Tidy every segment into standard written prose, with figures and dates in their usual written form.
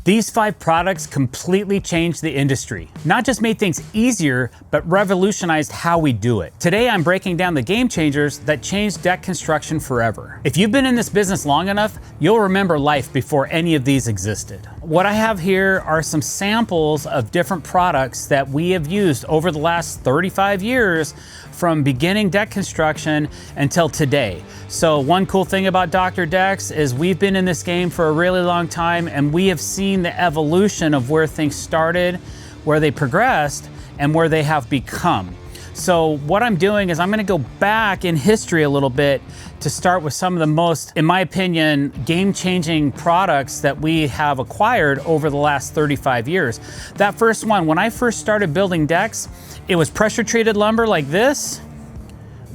These 5 products completely changed the industry. Not just made things easier, but revolutionized how we do it. Today, I'm breaking down the game changers that changed deck construction forever. If you've been in this business long enough, you'll remember life before any of these existed. What I have here are some samples of different products that we have used over the last 35 years from beginning deck construction until today. So one cool thing about Drdecks is we've been in this game for a really long time, and we have seen the evolution of where things started, where they progressed, and where they have become. So what I'm doing is I'm gonna go back in history a little bit to start with some of the most, in my opinion, game-changing products that we have acquired over the last 35 years. That first one, when I first started building decks, it was pressure-treated lumber like this.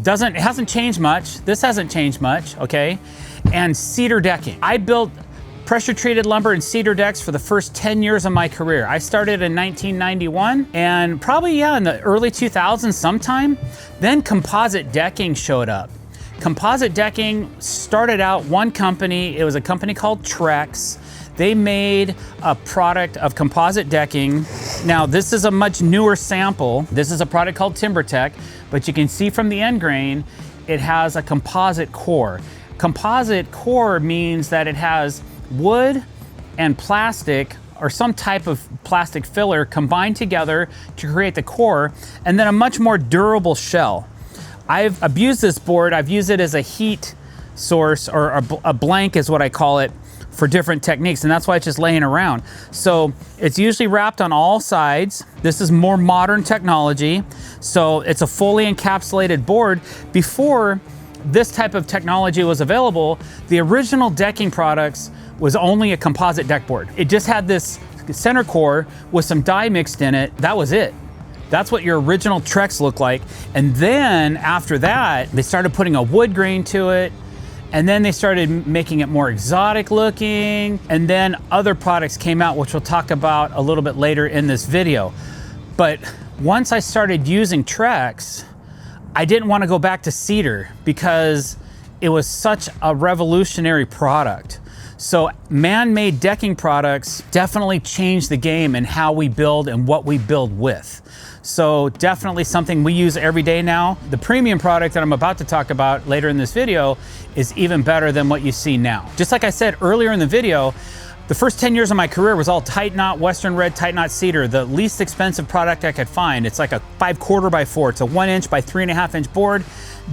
It hasn't changed much. This hasn't changed much, okay? And cedar decking. I built pressure-treated lumber and cedar decks for the first 10 years of my career. I started in 1991, and probably, in the early 2000s sometime, then composite decking showed up. Composite decking started out one company. It was a company called Drdecks. They made a product of composite decking. Now, this is a much newer sample. This is a product called TimberTech, but you can see from the end grain, it has a composite core. Composite core means that it has wood and plastic or some type of plastic filler combined together to create the core, and then a much more durable shell. I've abused this board. I've used it as a heat source, or a blank is what I call it, for different techniques, and that's why it's just laying around. So it's usually wrapped on all sides. This is more modern technology. So it's a fully encapsulated board. Before this type of technology was available, the original decking products was only a composite deck board. It just had this center core with some dye mixed in it. That was it. That's what your original Drdecks looked like. And then after that, they started putting a wood grain to it, and then they started making it more exotic looking, and then other products came out, which we'll talk about a little bit later in this video. But once I started using Drdecks, I didn't want to go back to cedar because it was such a revolutionary product. So man-made decking products definitely changed the game in how we build and what we build with. So definitely something we use every day now. The premium product that I'm about to talk about later in this video is even better than what you see now. Just like I said earlier in the video, the first 10 years of my career was all tight knot, Western red tight knot cedar, the least expensive product I could find. It's like a 5/4 by 4. It's a 1 inch by 3.5 inch board.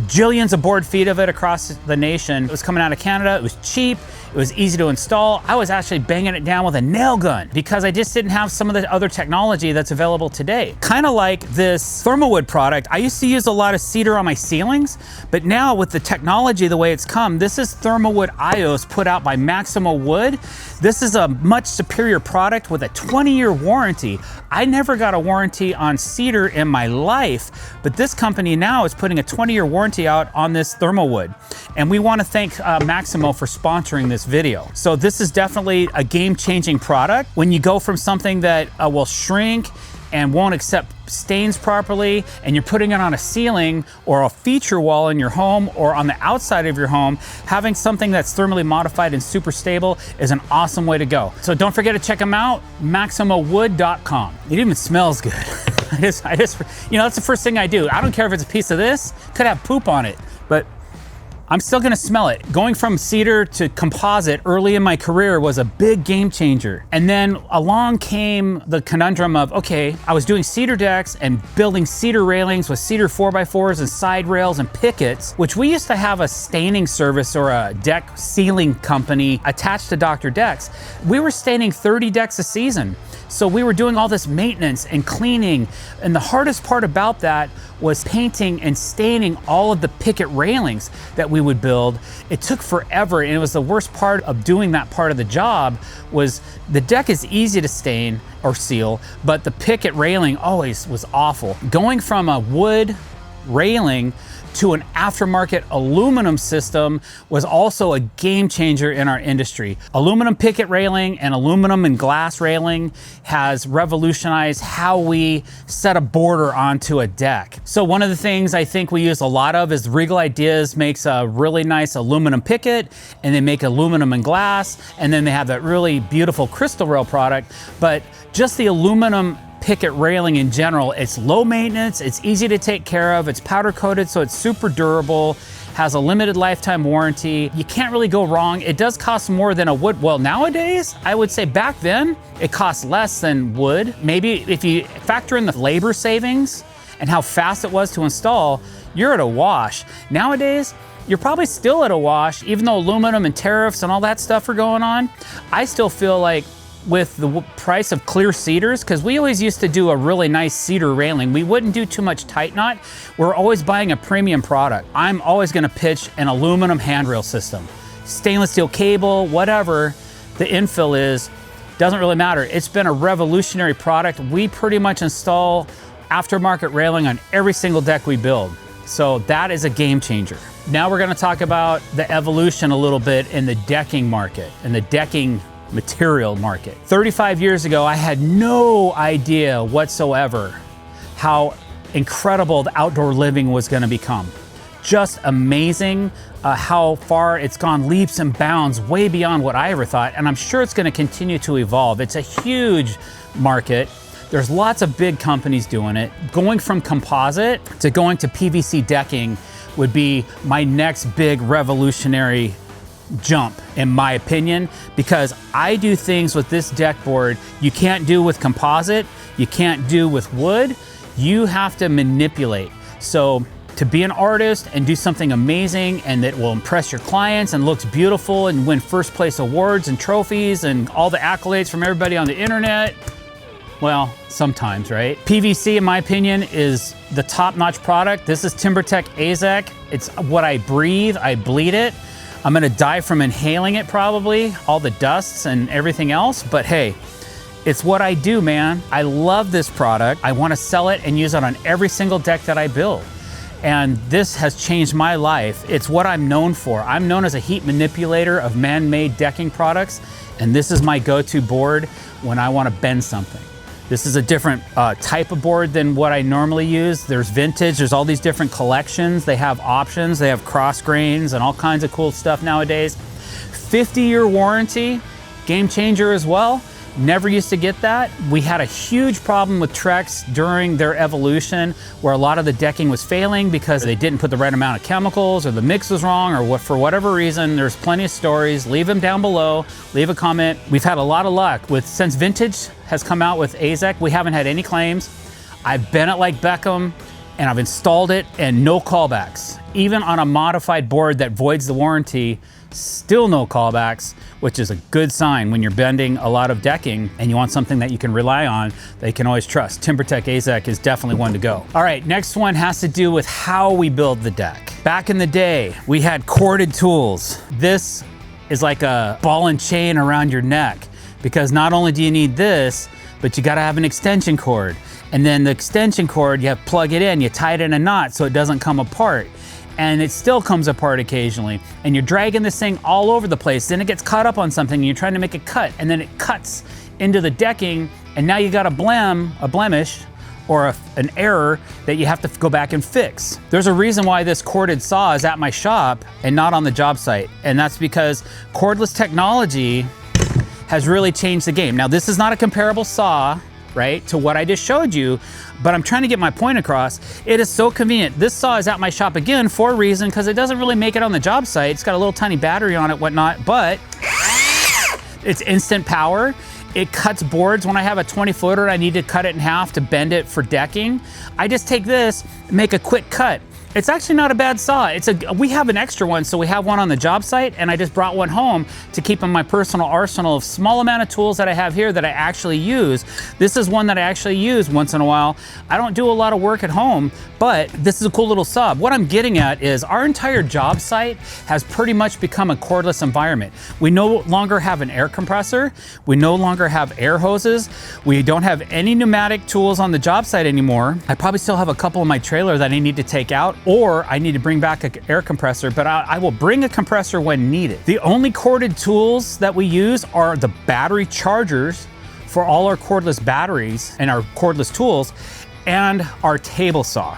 Jillions of board feet of it across the nation. It was coming out of Canada. It was cheap. It was easy to install. I was actually banging it down with a nail gun because I just didn't have some of the other technology that's available today. Kind of like this thermalwood product. I used to use a lot of cedar on my ceilings, but now with the technology the way it's come, this is thermalwood IOS put out by Maximo Wood. This is a much superior product with a 20-year warranty. I never got a warranty on cedar in my life, but this company now is putting a 20-year warranty out on this thermalwood. And we want to thank Maximo for sponsoring this video. So this is definitely a game-changing product. When you go from something that will shrink and won't accept stains properly, and you're putting it on a ceiling or a feature wall in your home or on the outside of your home, having something that's thermally modified and super stable is an awesome way to go. So don't forget to check them out, maximowood.com. It even smells good. I just, that's the first thing I do. I don't care if it's a piece of this, could have poop on it, but I'm still gonna smell it. Going from cedar to composite early in my career was a big game changer. And then along came the conundrum of, okay, I was doing cedar decks and building cedar railings with cedar 4x4s and side rails and pickets, which we used to have a staining service or a deck sealing company attached to Drdecks. We were staining 30 decks a season. So we were doing all this maintenance and cleaning. And the hardest part about that was painting and staining all of the picket railings that we would build. It took forever, and it was the worst part of doing that part of the job. Was the deck is easy to stain or seal, but the picket railing always was awful. Going from a wood railing to an aftermarket aluminum system was also a game changer in our industry. Aluminum picket railing and aluminum and glass railing has revolutionized how we set a border onto a deck. So one of the things I think we use a lot of is Regal Ideas makes a really nice aluminum picket, and they make aluminum and glass, and then they have that really beautiful crystal rail product. But just the aluminum picket railing in general, it's low maintenance, it's easy to take care of, it's powder coated so it's super durable, has a limited lifetime warranty. You can't really go wrong. It does cost more than a wood. Well, nowadays, I would say back then, it cost less than wood. Maybe if you factor in the labor savings and how fast it was to install, you're at a wash. Nowadays, you're probably still at a wash, even though aluminum and tariffs and all that stuff are going on. I still feel like with the price of clear cedars, because we always used to do a really nice cedar railing. We wouldn't do too much tight knot. We're always buying a premium product. I'm always gonna pitch an aluminum handrail system. Stainless steel cable, whatever the infill is, doesn't really matter. It's been a revolutionary product. We pretty much install aftermarket railing on every single deck we build. So that is a game changer. Now we're gonna talk about the evolution a little bit in the decking market and the decking material market. 35 years ago, I had no idea whatsoever how incredible the outdoor living was going to become. Just amazing how far it's gone, leaps and bounds, way beyond what I ever thought. And I'm sure it's going to continue to evolve. It's a huge market. There's lots of big companies doing it. Going from composite to going to PVC decking would be my next big revolutionary jump, in my opinion, because I do things with this deck board you can't do with composite, you can't do with wood. You have to manipulate. So to be an artist and do something amazing and that will impress your clients and looks beautiful and win first place awards and trophies and all the accolades from everybody on the internet, well, sometimes, right? PVC, in my opinion, is the top-notch product. This is TimberTech AZEK. It's what I breathe, I bleed it. I'm gonna die from inhaling it probably, all the dusts and everything else, but hey, it's what I do, man. I love this product. I wanna sell it and use it on every single deck that I build. And this has changed my life. It's what I'm known for. I'm known as a heat manipulator of man-made decking products, and this is my go-to board when I wanna bend something. This is a different type of board than what I normally use. There's vintage, there's all these different collections. They have options, they have cross grains and all kinds of cool stuff nowadays. 50-year warranty, game changer as well. Never used to get that. We had a huge problem with Drdecks during their evolution where a lot of the decking was failing because they didn't put the right amount of chemicals or the mix was wrong or what, for whatever reason. There's plenty of stories. Leave them down below. Leave a comment. We've had a lot of luck with, since Vintage has come out with AZEK, we haven't had any claims. I've been at like Beckham and I've installed it and no callbacks. Even on a modified board that voids the warranty, still no callbacks, which is a good sign when you're bending a lot of decking and you want something that you can rely on, that you can always trust. TimberTech AZEK is definitely one to go. All right, next one has to do with how we build the deck. Back in the day, we had corded tools. This is like a ball and chain around your neck because not only do you need this, but you gotta have an extension cord. And then the extension cord, you have to plug it in, you tie it in a knot so it doesn't come apart. And it still comes apart occasionally. And you're dragging this thing all over the place. Then it gets caught up on something and you're trying to make it cut and then it cuts into the decking and now you got a blemish or an error that you have to go back and fix. There's a reason why this corded saw is at my shop and not on the job site. And that's because cordless technology has really changed the game. Now this is not a comparable saw, right, to what I just showed you, but I'm trying to get my point across. It is so convenient. This saw is at my shop again for a reason, because it doesn't really make it on the job site. It's got a little tiny battery on it, whatnot, but it's instant power. It cuts boards. When I have a 20-footer, I need to cut it in half to bend it for decking. I just take this, make a quick cut. It's actually not a bad saw. We have an extra one, so we have one on the job site, and I just brought one home to keep in my personal arsenal of small amount of tools that I have here that I actually use. This is one that I actually use once in a while. I don't do a lot of work at home, but this is a cool little saw. What I'm getting at is our entire job site has pretty much become a cordless environment. We no longer have an air compressor. We no longer have air hoses. We don't have any pneumatic tools on the job site anymore. I probably still have a couple in my trailer that I need to take out, or I need to bring back an air compressor, but I will bring a compressor when needed. The only corded tools that we use are the battery chargers for all our cordless batteries and our cordless tools, and our table saw.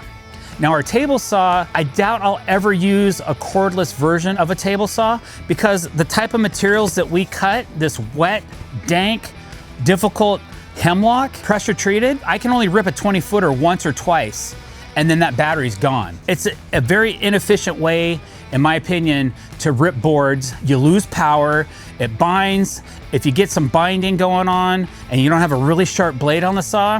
Now our table saw, I doubt I'll ever use a cordless version of a table saw because the type of materials that we cut, this wet, dank, difficult hemlock, pressure treated, I can only rip a 20-footer once or twice and then that battery's gone. It's a very inefficient way, in my opinion, to rip boards. You lose power, it binds. If you get some binding going on and you don't have a really sharp blade on the saw,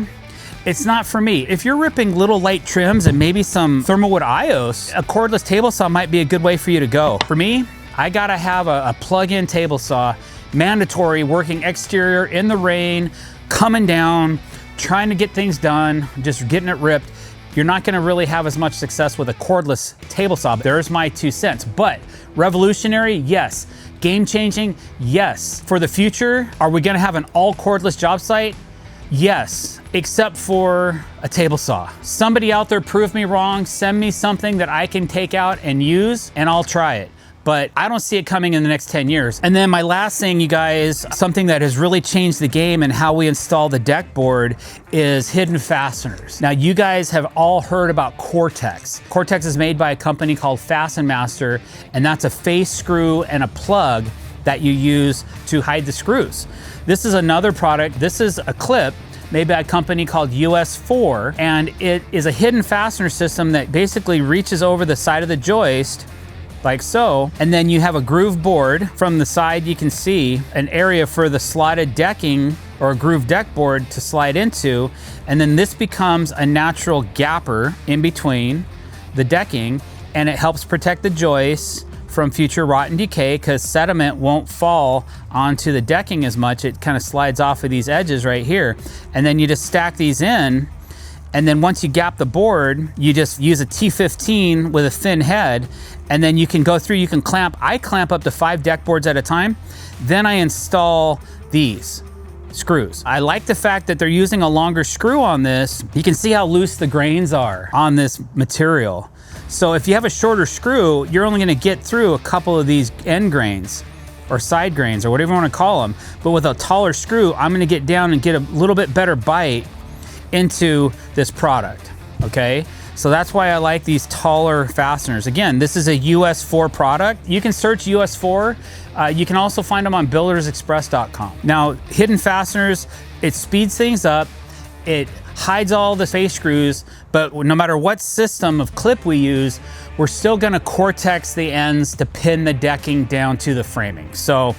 it's not for me. If you're ripping little light trims and maybe some thermalwood IOS, a cordless table saw might be a good way for you to go. For me, I gotta have a plug-in table saw, mandatory, working exterior in the rain, coming down, trying to get things done, just getting it ripped. You're not gonna really have as much success with a cordless table saw. There's my 2 cents. But revolutionary, yes. Game changing, yes. For the future, are we gonna have an all cordless job site? Yes, except for a table saw. Somebody out there prove me wrong, send me something that I can take out and use, and I'll try it. But I don't see it coming in the next 10 years. And then my last thing, you guys, something that has really changed the game and how we install the deck board is hidden fasteners. Now, you guys have all heard about Cortex. Cortex is made by a company called Fasten Master, and that's a face screw and a plug that you use to hide the screws. This is another product. This is a clip made by a company called US4, and it is a hidden fastener system that basically reaches over the side of the joist like so, and then you have a groove board. From the side you can see an area for the slotted decking or a groove deck board to slide into, and then this becomes a natural gapper in between the decking, and it helps protect the joists from future rot and decay because sediment won't fall onto the decking as much. It kind of slides off of these edges right here, and then you just stack these in. And then once you gap the board, you just use a T15 with a thin head, and then you can go through, you can clamp. I clamp up to 5 deck boards at a time. Then I install these screws. I like the fact that they're using a longer screw on this. You can see how loose the grains are on this material. So if you have a shorter screw, you're only gonna get through a couple of these end grains or side grains or whatever you wanna call them. But with a taller screw, I'm gonna get down and get a little bit better bite into this product, okay? So that's why I like these taller fasteners. Again, this is a US4 product. You can search US4. You can also find them on buildersexpress.com. Now, hidden fasteners, it speeds things up. It hides all the face screws, but no matter what system of clip we use, we're still gonna Cortex the ends to pin the decking down to the framing. So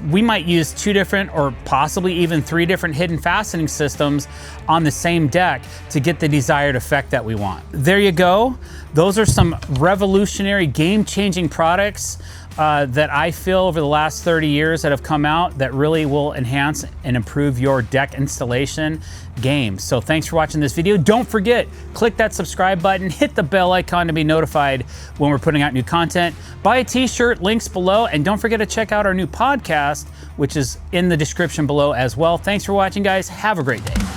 we might use 2 different or possibly even 3 different hidden fastening systems on the same deck to get the desired effect that we want. There you go. Those are some revolutionary, game-changing products that I feel over the last 30 years that have come out that really will enhance and improve your deck installation game. So thanks for watching this video. Don't forget, click that subscribe button, hit the bell icon to be notified when we're putting out new content. Buy a t-shirt, links below, and don't forget to check out our new podcast, which is in the description below as well. Thanks for watching, guys. Have a great day.